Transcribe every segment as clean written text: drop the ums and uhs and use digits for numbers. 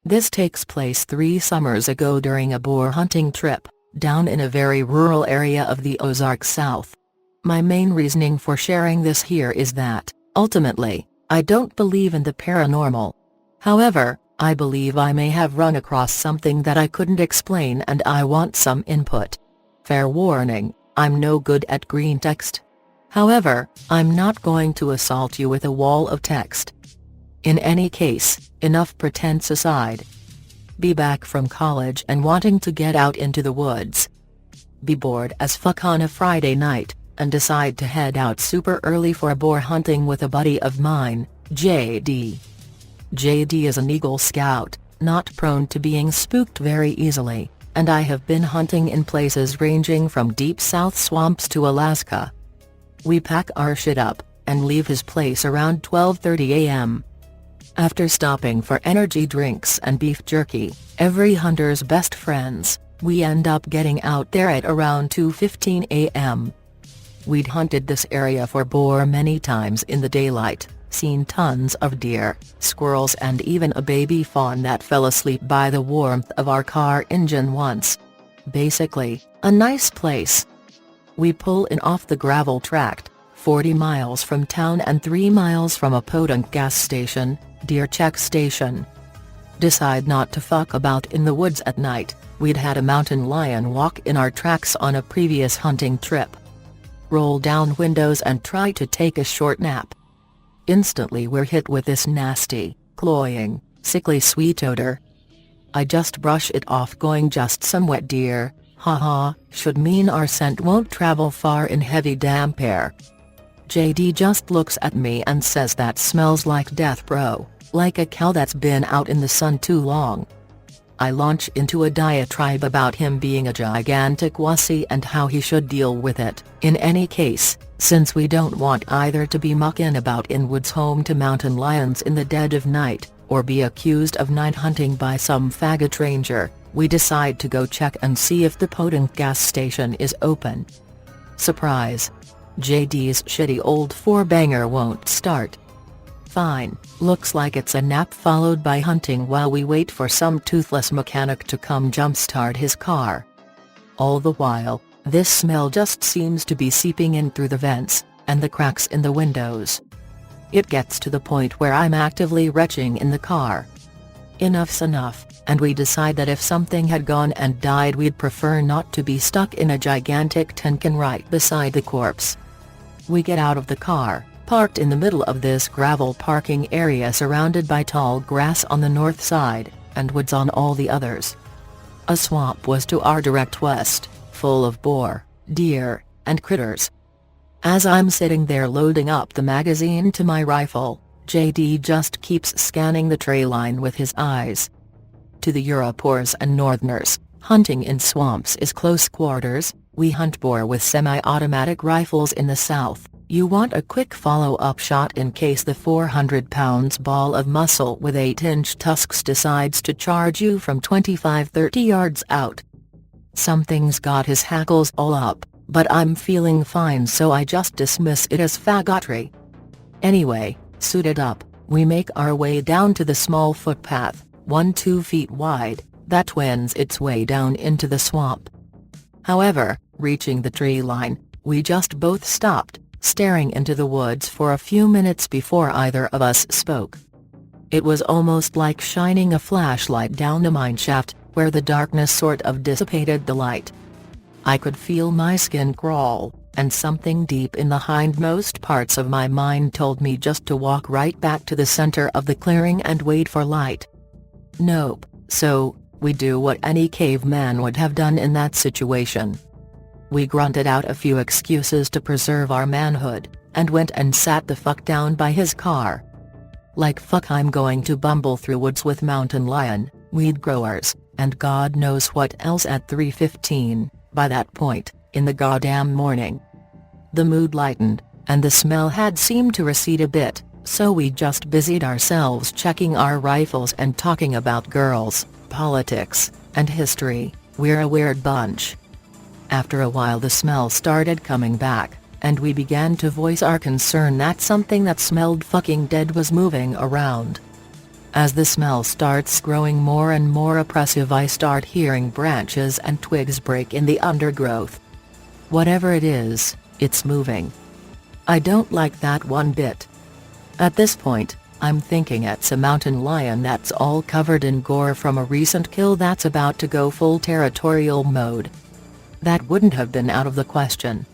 This takes place 3 summers ago during a boar hunting trip, down in a very rural area of the Ozarks South. My main reasoning for sharing this here is that, ultimately, I don't believe in the paranormal. However, I believe I may have run across something that I couldn't explain and I want some input. Fair warning, I'm no good at Greentext. However, I'm not going to assault you with a wall of text. In any case, enough pretense aside. Be back from college and wanting to get out into the woods. Be bored as fuck on a Friday night, and decide to head out super early for a boar hunting with a buddy of mine, JD. JD is an Eagle Scout, not prone to being spooked very easily, and I have been hunting in places ranging from deep south swamps to Alaska. We pack our shit up, and leave his place around 12:30 a.m. After stopping for energy drinks and beef jerky, every hunter's best friends, we end up getting out there at around 2:15 a.m. We'd hunted this area for boar many times in the daylight, seen tons of deer, squirrels and even a baby fawn that fell asleep by the warmth of our car engine once. Basically, a nice place. We pull in off the gravel tract, 40 miles from town and 3 miles from a podunk gas station, deer check station. Decide not to fuck about in the woods at night. We'd had a mountain lion walk in our tracks on a previous hunting trip. Roll down windows and try to take a short nap. Instantly we're hit with this nasty, cloying, sickly sweet odor. I just brush it off going just some wet deer, haha, should mean our scent won't travel far in heavy damp air. JD just looks at me and says that smells like death bro, like a cow that's been out in the sun too long. I launch into a diatribe about him being a gigantic wussy and how he should deal with it. In any case, since we don't want either to be mucking about in woods home to mountain lions in the dead of night, or be accused of night hunting by some faggot ranger, we decide to go check and see if the podunk gas station is open. Surprise! JD's shitty old 4-banger won't start. Fine, looks like it's a nap followed by hunting while we wait for some toothless mechanic to come jumpstart his car. All the while, this smell just seems to be seeping in through the vents, and the cracks in the windows. It gets to the point where I'm actively retching in the car. Enough's enough, and we decide that if something had gone and died we'd prefer not to be stuck in a gigantic tin can right beside the corpse. We get out of the car, parked in the middle of this gravel parking area surrounded by tall grass on the north side, and woods on all the others. A swamp was to our direct west, full of boar, deer, and critters. As I'm sitting there loading up the magazine to my rifle, JD just keeps scanning the treeline with his eyes. To the Europoers and Northerners, hunting in swamps is close quarters. We hunt boar with semi-automatic rifles in the south. You want a quick follow-up shot in case the 400-pound ball of muscle with 8-inch tusks decides to charge you from 25-30 yards out. Something's got his hackles all up, but I'm feeling fine so I just dismiss it as faggotry. Anyway, suited up, we make our way down to the small footpath, 2 feet wide, that wends its way down into the swamp. However, reaching the tree line, we just both stopped, staring into the woods for a few minutes before either of us spoke. It was almost like shining a flashlight down a mineshaft, where the darkness sort of dissipated the light. I could feel my skin crawl, and something deep in the hindmost parts of my mind told me just to walk right back to the center of the clearing and wait for light. Nope, so, we do what any caveman would have done in that situation. We grunted out a few excuses to preserve our manhood, and went and sat the fuck down by his car. Like fuck I'm going to bumble through woods with mountain lion, weed growers, and God knows what else at 3:15, by that point, in the goddamn morning. The mood lightened, and the smell had seemed to recede a bit, so we just busied ourselves checking our rifles and talking about girls, politics, and history. We're a weird bunch. After a while the smell started coming back, and we began to voice our concern that something that smelled fucking dead was moving around. As the smell starts growing more and more oppressive, I start hearing branches and twigs break in the undergrowth. Whatever it is, it's moving. I don't like that one bit. At this point, I'm thinking it's a mountain lion that's all covered in gore from a recent kill that's about to go full territorial mode. That wouldn't have been out of the question.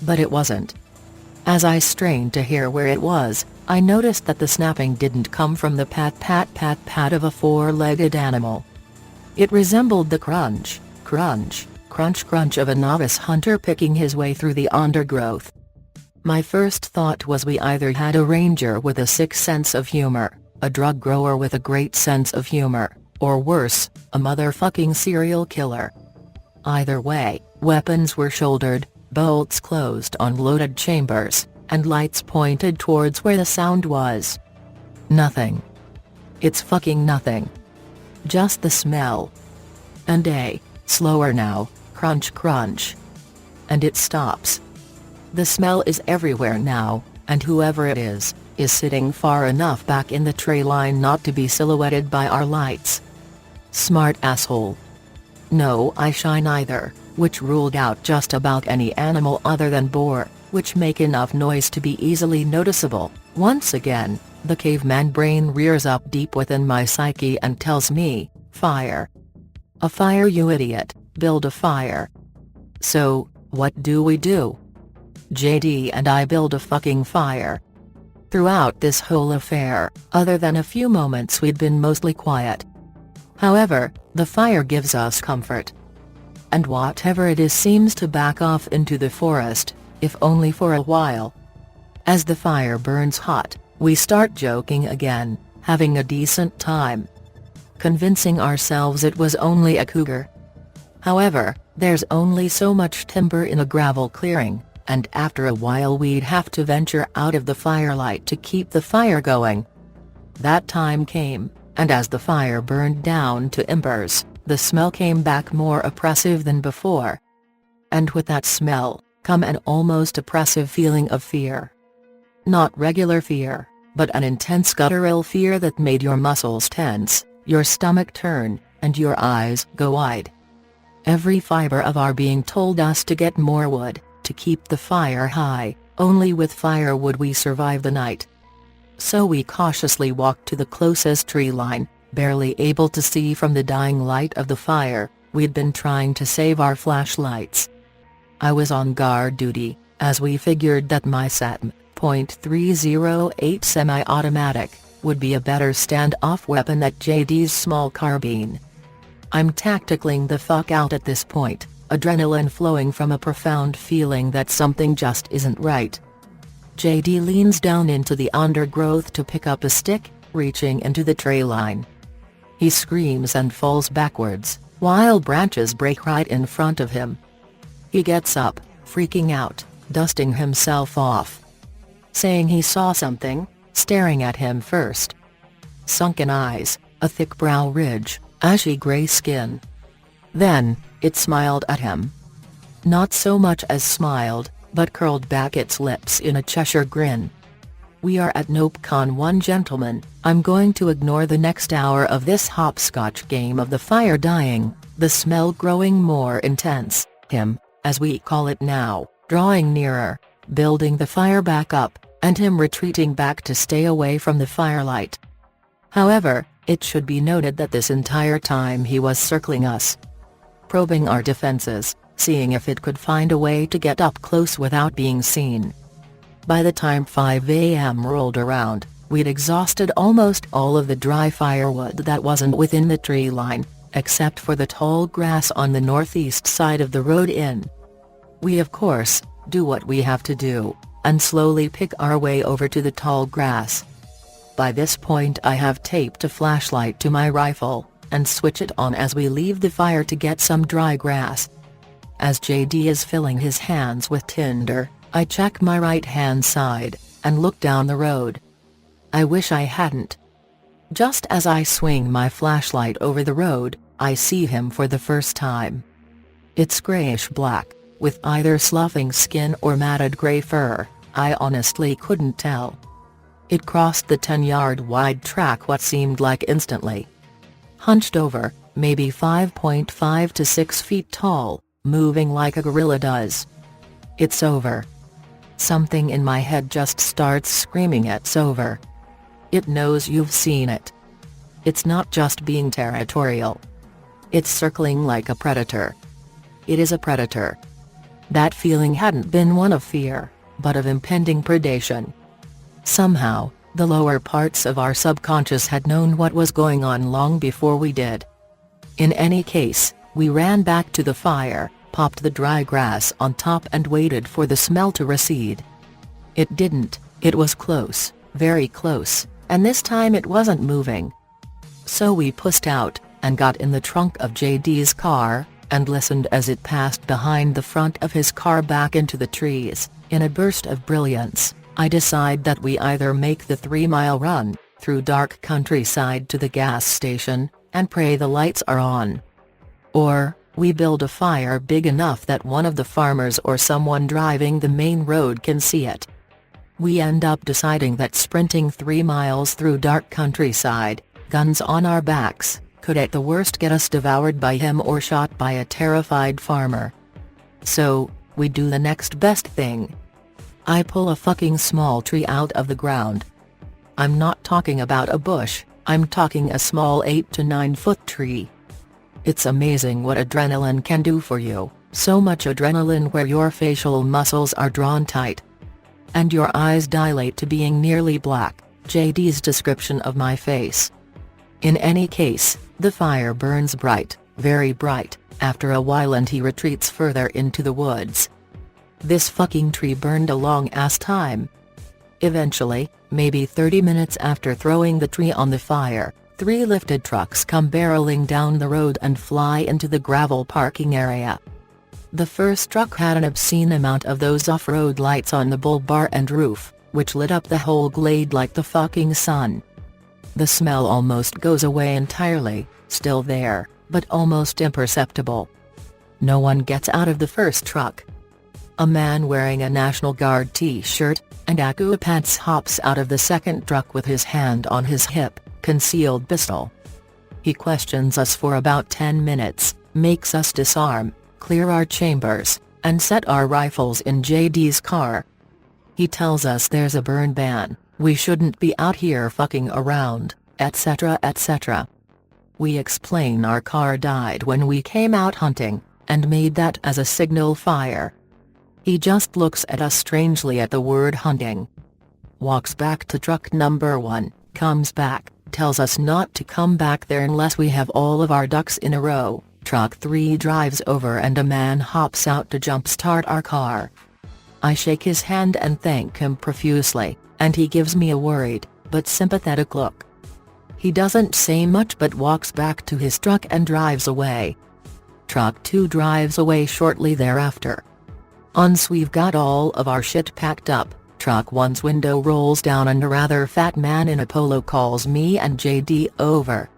But it wasn't. As I strained to hear where it was, I noticed that the snapping didn't come from the pat of a four-legged animal. It resembled the crunch, crunch, crunch crunch of a novice hunter picking his way through the undergrowth. My first thought was we either had a ranger with a sick sense of humor, a drug grower with a great sense of humor, or worse, a motherfucking serial killer. Either way, weapons were shouldered, bolts closed on loaded chambers, and lights pointed towards where the sound was. Nothing. It's fucking nothing. Just the smell. And slower now, crunch crunch. And it stops. The smell is everywhere now, and whoever it is sitting far enough back in the tree line not to be silhouetted by our lights. Smart asshole. No eye shine either, which ruled out just about any animal other than boar, which make enough noise to be easily noticeable. Once again, the caveman brain rears up deep within my psyche and tells me, fire. A fire, you idiot, build a fire. So, what do? JD and I build a fucking fire. Throughout this whole affair, other than a few moments, we'd been mostly quiet. However, the fire gives us comfort. And whatever it is seems to back off into the forest, if only for a while. As the fire burns hot, we start joking again, having a decent time. Convincing ourselves it was only a cougar. However, there's only so much timber in a gravel clearing, and after a while we'd have to venture out of the firelight to keep the fire going. That time came, and as the fire burned down to embers, the smell came back more oppressive than before. And with that smell, come an almost oppressive feeling of fear. Not regular fear, but an intense guttural fear that made your muscles tense, your stomach turn, and your eyes go wide. Every fiber of our being told us to get more wood, to keep the fire high. Only with fire would we survive the night. So we cautiously walked to the closest tree line, barely able to see from the dying light of the fire. We'd been trying to save our flashlights. I was on guard duty, as we figured that my .308 semi-automatic would be a better stand-off weapon than JD's small carbine. I'm tacticaling the fuck out at this point, adrenaline flowing from a profound feeling that something just isn't right. JD leans down into the undergrowth to pick up a stick, reaching into the tree line. He screams and falls backwards, while branches break right in front of him. He gets up, freaking out, dusting himself off. Saying he saw something, staring at him first. Sunken eyes, a thick brow ridge, ashy gray skin. Then, it smiled at him. Not so much as smiled, but curled back its lips in a Cheshire grin. We are at NopeCon 1, gentlemen. I'm going to ignore the next hour of this hopscotch game of the fire dying, the smell growing more intense, him, as we call it now, drawing nearer, building the fire back up, and him retreating back to stay away from the firelight. However, it should be noted that this entire time he was circling us. Probing our defenses, seeing if it could find a way to get up close without being seen. By the time 5 a.m. rolled around, we'd exhausted almost all of the dry firewood that wasn't within the tree line, except for the tall grass on the northeast side of the road in. We of course, do what we have to do, and slowly pick our way over to the tall grass. By this point I have taped a flashlight to my rifle, and switch it on as we leave the fire to get some dry grass. As JD is filling his hands with tinder, I check my right-hand side, and look down the road. I wish I hadn't. Just as I swing my flashlight over the road, I see him for the first time. It's grayish-black, with either sloughing skin or matted gray fur, I honestly couldn't tell. It crossed the 10-yard wide track what seemed like instantly. Hunched over, maybe 5.5 to 6 feet tall, moving like a gorilla does. It's over. Something in my head just starts screaming it's over. It knows you've seen it. It's not just being territorial. It's circling like a predator. It is a predator. That feeling hadn't been one of fear, but of impending predation. Somehow, the lower parts of our subconscious had known what was going on long before we did. In any case, we ran back to the fire, popped the dry grass on top and waited for the smell to recede. It didn't. It was close, very close, and this time it wasn't moving. So we pushed out, and got in the trunk of JD's car, and listened as it passed behind the front of his car back into the trees. In a burst of brilliance, I decide that we either make the 3-mile run, through dark countryside to the gas station, and pray the lights are on. Or, we build a fire big enough that one of the farmers or someone driving the main road can see it. We end up deciding that sprinting 3 miles through dark countryside, guns on our backs, could at the worst get us devoured by him or shot by a terrified farmer. So, we do the next best thing. I pull a fucking small tree out of the ground. I'm not talking about a bush, I'm talking a small 8 to 9 foot tree. It's amazing what adrenaline can do for you, so much adrenaline where your facial muscles are drawn tight. And your eyes dilate to being nearly black, JD's description of my face. In any case, the fire burns bright, very bright, after a while and he retreats further into the woods. This fucking tree burned a long-ass time. Eventually, maybe 30 minutes after throwing the tree on the fire, 3 lifted trucks come barreling down the road and fly into the gravel parking area. The first truck had an obscene amount of those off-road lights on the bull bar and roof, which lit up the whole glade like the fucking sun. The smell almost goes away entirely, still there, but almost imperceptible. No one gets out of the first truck. A man wearing a National Guard t-shirt and Aku pants hops out of the second truck with his hand on his hip, concealed pistol. He questions us for about 10 minutes, makes us disarm, clear our chambers, and set our rifles in JD's car. He tells us there's a burn ban, we shouldn't be out here fucking around, etc. etc. We explain our car died when we came out hunting, and made that as a signal fire. He just looks at us strangely at the word hunting. Walks back to truck number 1, comes back, tells us not to come back there unless we have all of our ducks in a row. Truck 3 drives over and a man hops out to jumpstart our car. I shake his hand and thank him profusely, and he gives me a worried, but sympathetic look. He doesn't say much but walks back to his truck and drives away. Truck 2 drives away shortly thereafter. Once we've got all of our shit packed up, Truck 1's window rolls down and a rather fat man in a polo calls me and JD over.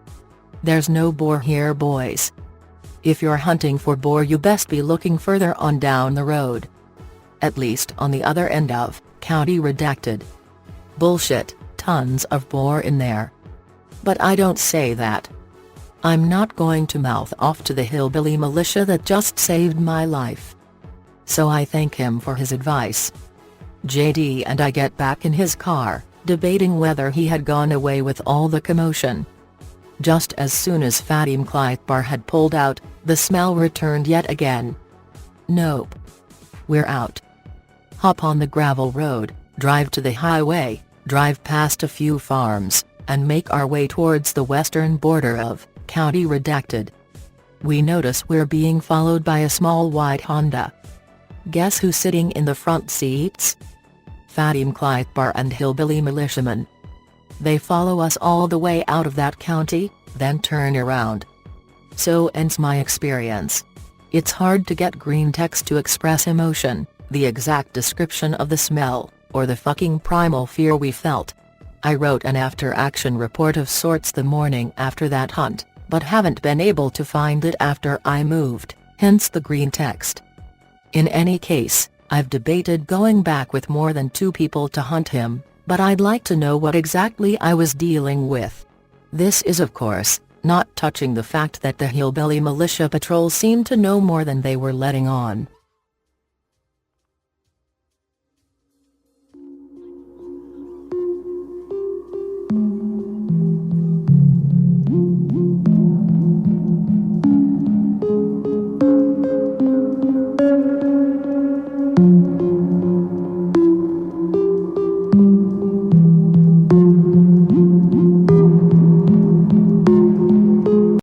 There's no boar here, boys. If you're hunting for boar you best be looking further on down the road. At least on the other end of, county redacted. Bullshit, tons of boar in there. But I don't say that. I'm not going to mouth off to the hillbilly militia that just saved my life. So I thank him for his advice. JD and I get back in his car, debating whether he had gone away with all the commotion. Just as soon as Fatim Kleitbar had pulled out, the smell returned yet again. Nope. We're out. Hop on the gravel road, drive to the highway, drive past a few farms, and make our way towards the western border of, county redacted. We notice we're being followed by a small white Honda. Guess who's sitting in the front seats? Fatim Kleitbar and hillbilly militiamen. They follow us all the way out of that county, then turn around. So ends my experience. It's hard to get Greentext to express emotion, the exact description of the smell, or the fucking primal fear we felt. I wrote an after-action report of sorts the morning after that hunt, but haven't been able to find it after I moved, hence the Greentext. In any case, I've debated going back with more than 2 people to hunt him, But I'd like to know what exactly I was dealing with. This is of course, not touching the fact that the hillbilly militia patrol seemed to know more than they were letting on.